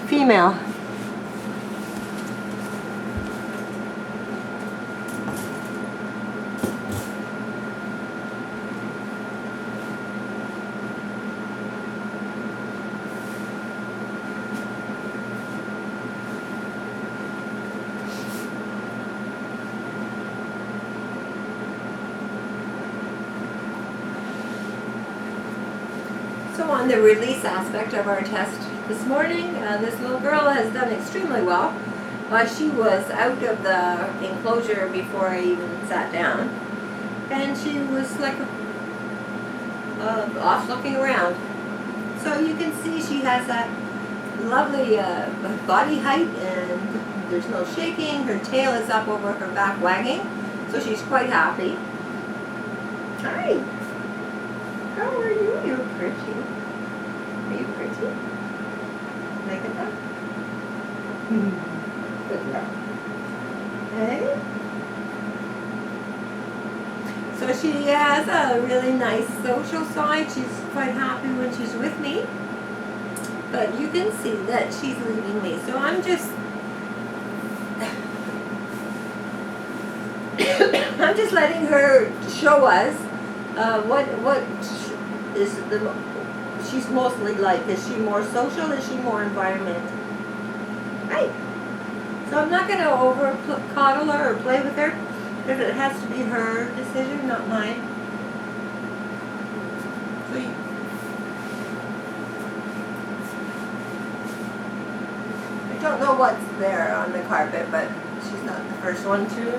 female. So on the release aspect of our test this morning, this little girl has done extremely well. She was out of the enclosure before I even sat down, and she was like off looking around. So you can see she has that lovely body height, and there's no shaking. Her tail is up over her back wagging, so she's quite happy. Hi. How are you? You're pretty. Are you pretty? Like that? Good girl. Hey? So she has a really nice social side. She's quite happy when she's with me. But you can see that she's leaving me. So I'm just I'm just letting her show us what is she's mostly like. Is she more social? Is she more environmental? Right. So I'm not going to over coddle her or play with her. If it has to be her decision, not mine. So I don't know what's there on the carpet, but she's not the first one to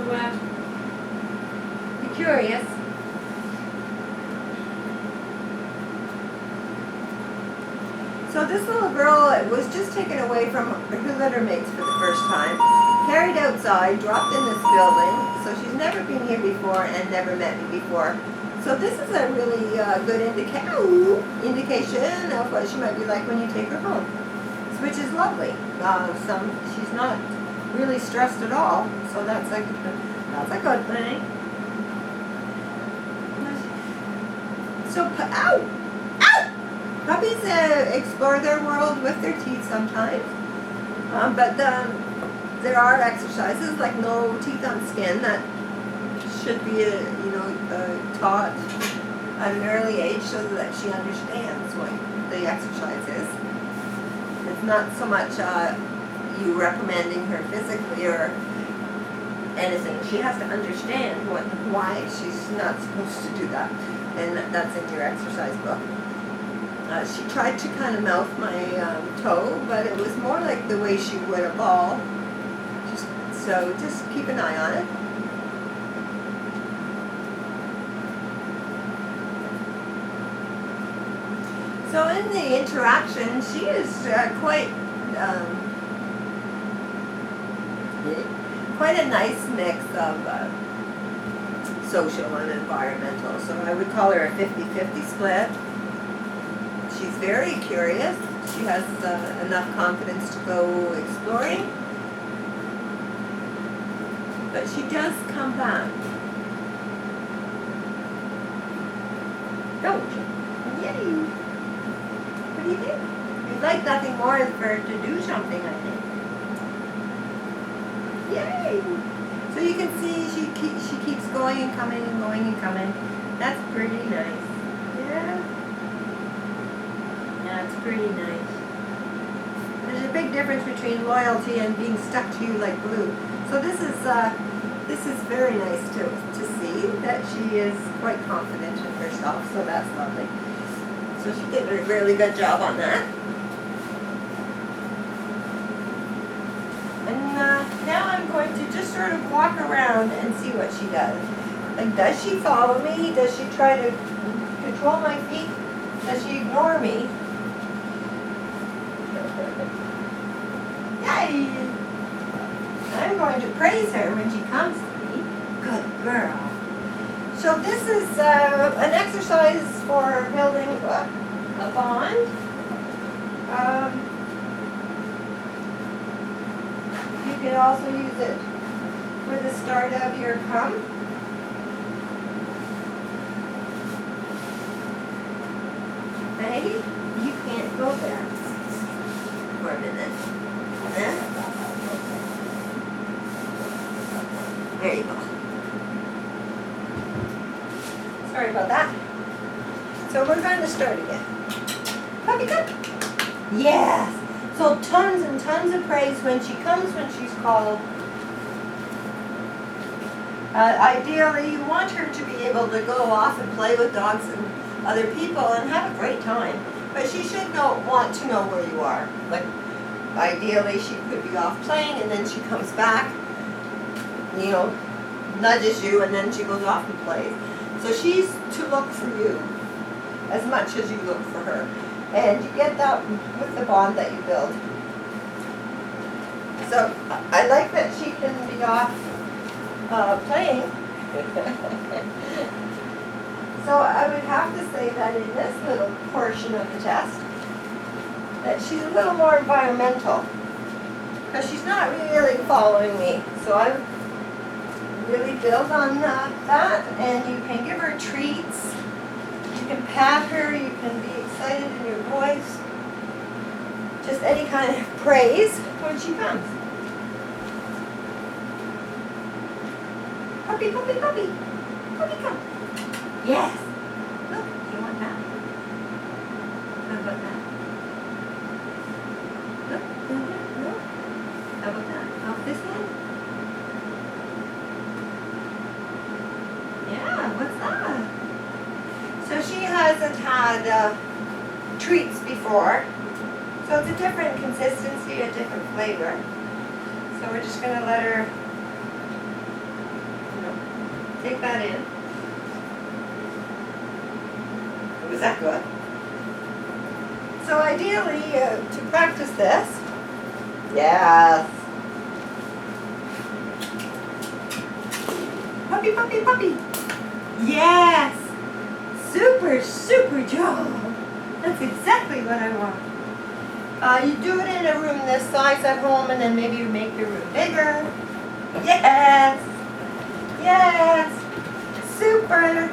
be curious. So this little girl was just taken away from her litter mates for the first time, carried outside, dropped in this building, so she's never been here before and never met me before. So this is a really good indication of what she might be like when you take her home, which is lovely. She's not really stressed at all, so that's a good thing. So, ow! Puppies explore their world with their teeth sometimes, but there are exercises like no teeth on skin that should be taught at an early age so that she understands what the exercise is. It's not so much you recommending her physically or anything. She has to understand why she's not supposed to do that, and that's in your exercise book. She tried to kind of mouth my toe, but it was more like the way she would a ball. Just keep an eye on it. So in the interaction, she is quite a nice mix of social and environmental. So I would call her a 50-50 split. She's very curious. She has enough confidence to go exploring. But she does come back. Don't you? Yay! What do you think? You'd like nothing more than for her to do something, I think. Yay! So you can see she keeps going and coming and going and coming. That's pretty nice. Yeah. That's pretty nice. There's a big difference between loyalty and being stuck to you like glue. So this is very nice to see that she is quite confident in herself. So that's lovely. So she did a really good job on that. And now I'm going to just sort of walk around and see what she does. Like, does she follow me? Does she try to control my feet? Does she ignore me? Yay! I'm going to praise her when she comes to me. Good girl. So this is an exercise for building a bond. You can also use it for the start of your come. Hey, you can't go there for a minute. There you go. Sorry about that. So we're going to start again. Puppy come. Yes. So tons and tons of praise when she comes, when she's called. Ideally, you want her to be able to go off and play with dogs and other people and have a great time. But she should want to know where you are. Like, ideally, she could be off playing and then she comes back, you know, nudges you, and then she goes off and plays. So she's to look for you as much as you look for her. And you get that with the bond that you build. So I like that she can be off playing. So I would have to say that in this little portion of the test, that she's a little more environmental. Because she's not really following me. So I would really build on that, and you can give her treats. You can pat her, you can be excited in your voice. Just any kind of praise when she comes. Puppy, puppy, puppy. Puppy, come. Yes. Look, you want that? How about that? Look, look. How about that? Off this hand? Yeah, what's that? So she hasn't had treats before. So it's a different consistency, a different flavor. So we're just going to let her, take that in. Was that good? So ideally, to practice this, yes. Puppy, puppy, puppy. Yes. Super, super job. That's exactly what I want. You do it in a room this size at home, and then maybe you make your room bigger. Yes. Yes. Super.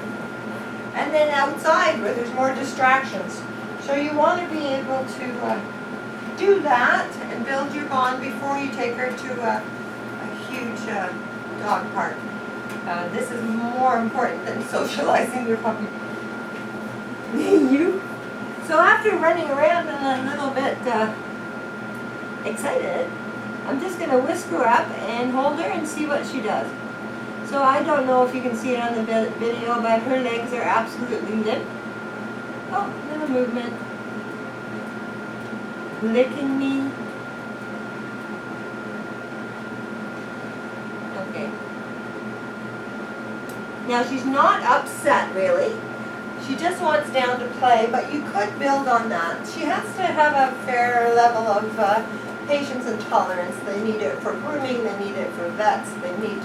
And then outside where there's more distractions. So you want to be able to do that and build your bond before you take her to a huge dog park. This is more important than socializing your puppy. You. So after running around and a little bit excited, I'm just going to whisk her up and hold her and see what she does. So I don't know if you can see it on the video, but her legs are absolutely limp. Oh, little movement. Licking me. Okay. Now she's not upset really. She just wants down to play, but you could build on that. She has to have a fair level of patience and tolerance. They need it for grooming, they need it for vets, they need,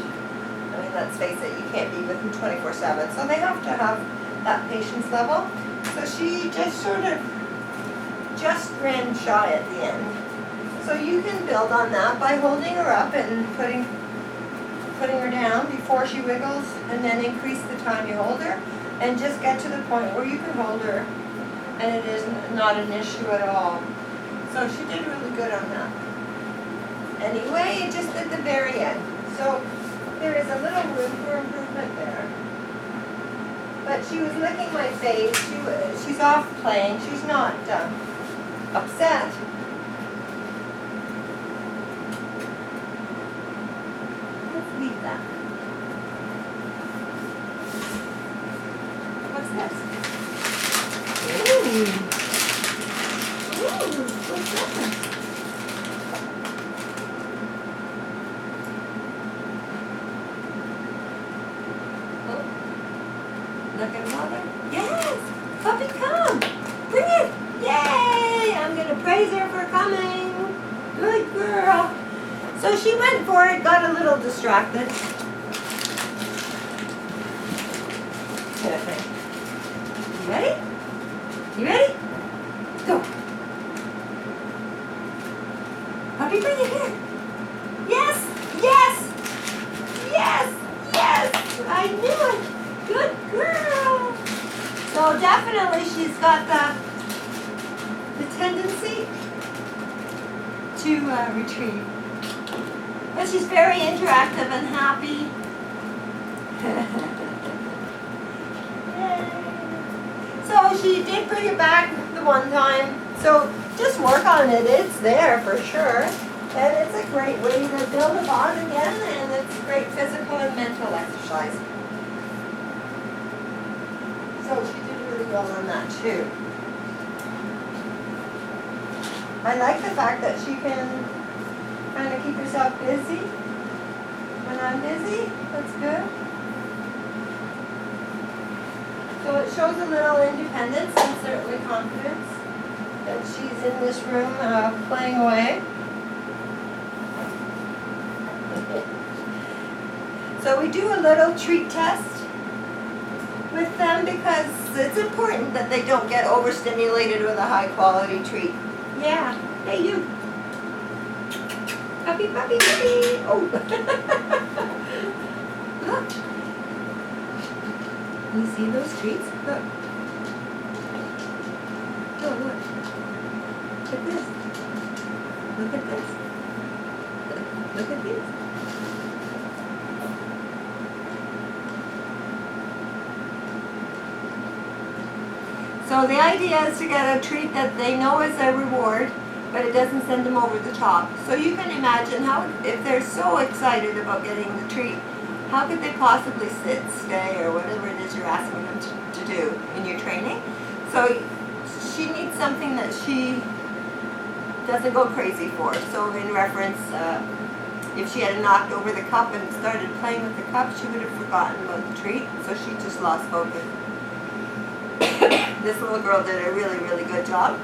I mean, let's face it, you can't be with them 24/7. So they have to have that patience level. So she just sort of just ran shy at the end. So you can build on that by holding her up and putting her down before she wiggles, and then increase the time you hold her, and just get to the point where you can hold her and it is not an issue at all. So she did really good on that. Anyway, just at the very end. So there is a little room for improvement there. But she was licking my face. She's off playing. She's not upset. Let's leave that. What's this? Ooh. Ooh, what's that? Oh, look at mother. Yes! Puppy, come! Bring it! Yay! I'm going to praise her for coming. Good girl. So she went for it, got a little distracted. You ready? You ready? Go. Puppy, bring it here. Yes! Yes! Yes! Yes! I knew it. Good girl. So definitely she's got the tendency to retrieve. But she's very interactive and happy she did bring it back the one time. So just work on it. It's there for sure. And it's a great way to build a bond again, and it's great physical and mental exercise. So she did really well on that too. I like the fact that she can kind of keep herself busy when I'm busy. That's good. So it shows a little independence and certainly confidence that she's in this room playing away. So we do a little treat test with them because it's important that they don't get overstimulated with a high quality treat. Yeah. Hey you. Puppy, puppy, puppy. Oh. Look. You see those treats? Look. Oh, look. Look at this. Look at this. Look at these. So the idea is to get a treat that they know is a reward, but it doesn't send them over the top. So you can imagine how, if they're so excited about getting the treat, how could they possibly sit, stay, or whatever it is you're asking them to do in your training? So she needs something that she doesn't go crazy for. So in reference, if she had knocked over the cup and started playing with the cup, she would have forgotten about the treat, so she just lost focus. This little girl did a really, really good job.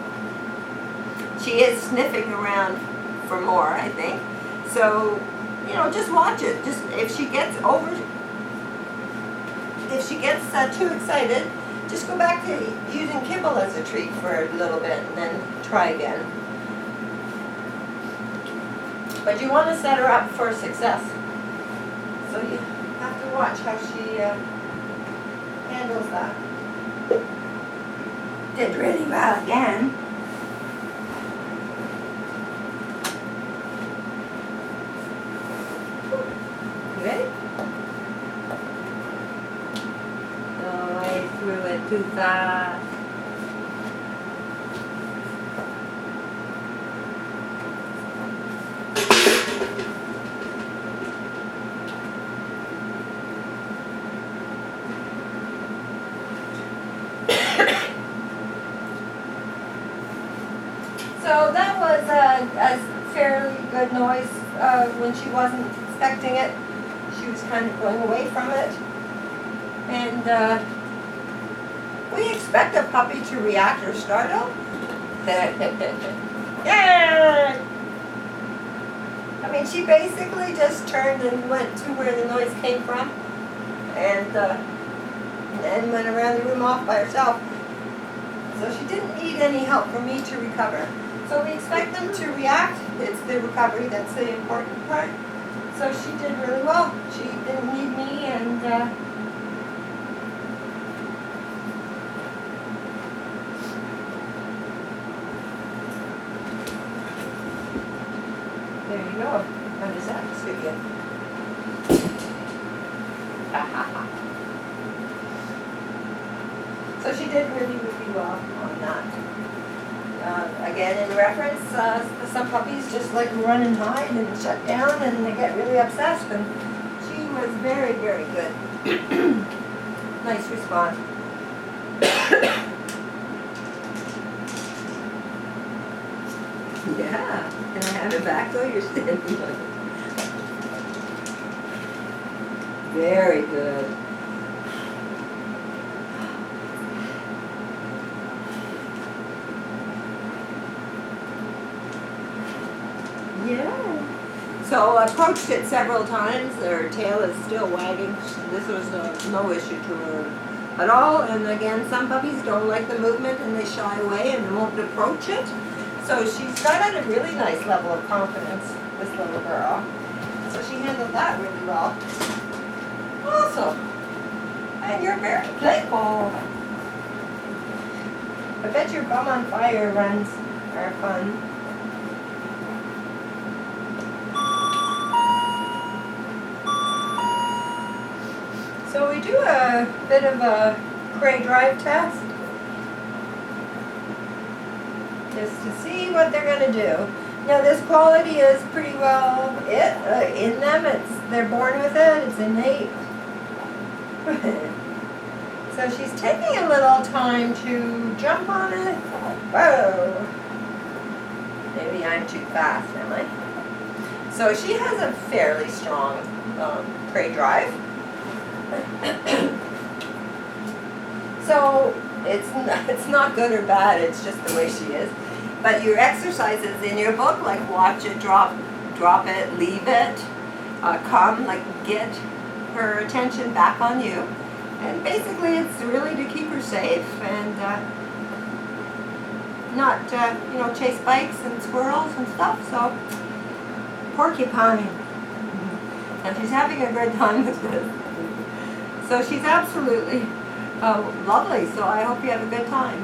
She is sniffing around for more, I think. So, you know, just watch it. Just if she gets too excited, just go back to using kibble as a treat for a little bit and then try again. But you want to set her up for success. So you have to watch how she handles that. Did really well again. You ready? Oh, I threw it too fast. So that was a fairly good noise when she wasn't expecting it. She was kind of going away from it. And we expect a puppy to react or startle. Yeah! I mean, she basically just turned and went to where the noise came from and went around the room off by herself. So she didn't need any help from me to recover. So we expect them to react. It's the recovery that's the important part. So she did really well. She didn't need me, and there you go. How does that suit you? So she did really, really well on that. Again, in reference, some puppies just like run and hide and shut down and they get really obsessed, and she was very, very good. Nice response. Yeah, can I have it back though? You're standing on it. Very good. Yeah. So I approached it several times. Her tail is still wagging. This was no issue to her at all. And again, some puppies don't like the movement and they shy away and won't approach it. So she's got at a really nice level of confidence, this little girl. So she handled that really well. Awesome. And you're very playful. I bet your bum on fire runs are fun. So we do a bit of a cray drive test. just to see what they're going to do. Now this quality is pretty well in them. They're born with it. It's innate. So she's taking a little time to jump on it. Whoa! Maybe I'm too fast, am I? So she has a fairly strong prey drive. So it's not good or bad, it's just the way she is. But your exercises in your book, like watch it, drop it, leave it, get her attention back on you. And basically it's really to keep her safe and not, chase bikes and squirrels and stuff. So, porcupine. And she's having a good time with this. So she's absolutely lovely, so I hope you have a good time.